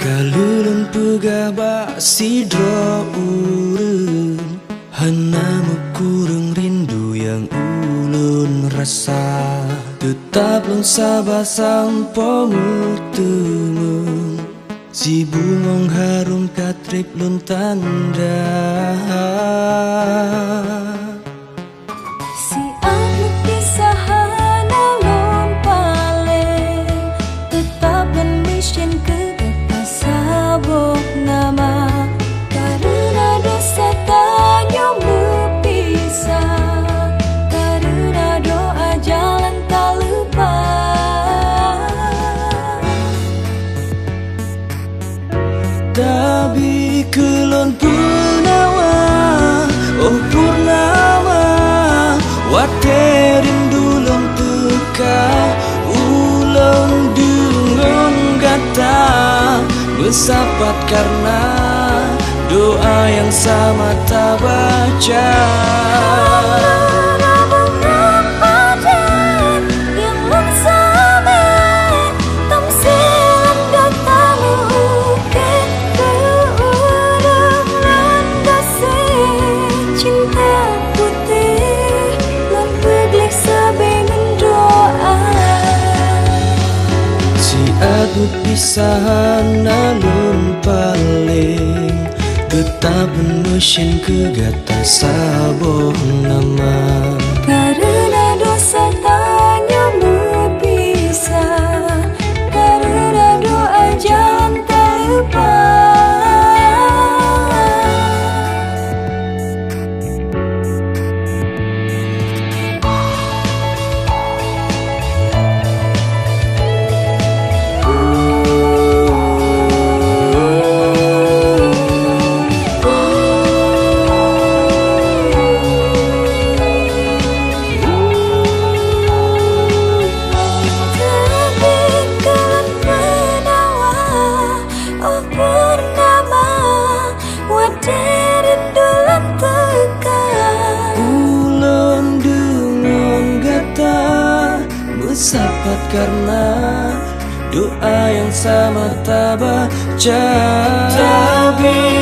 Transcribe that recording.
Kalulun pegah bak sidro urun, hanamu kurung rindu yang ulun rasa. Tetap lun sabar sampo bertemu, si bungong harum katrip lun tanda. Si aku pisahan alun paling, tetap dan mission ke sabuk nama. Karena dosa tanya berpisah, karena doa jalan tak lupa. Tapi kelon purnawa, oh purnama, waterin dulung teka, ulung dungun gata, bersapat karena doa yang sama tak baca. Aku pisahan alun paling, tetap menusin ke gata saboh nama. Karena dosa tanya berpisah, karena doa jangan tak lupa. Sapat karena doa yang sama tak baca. Tapi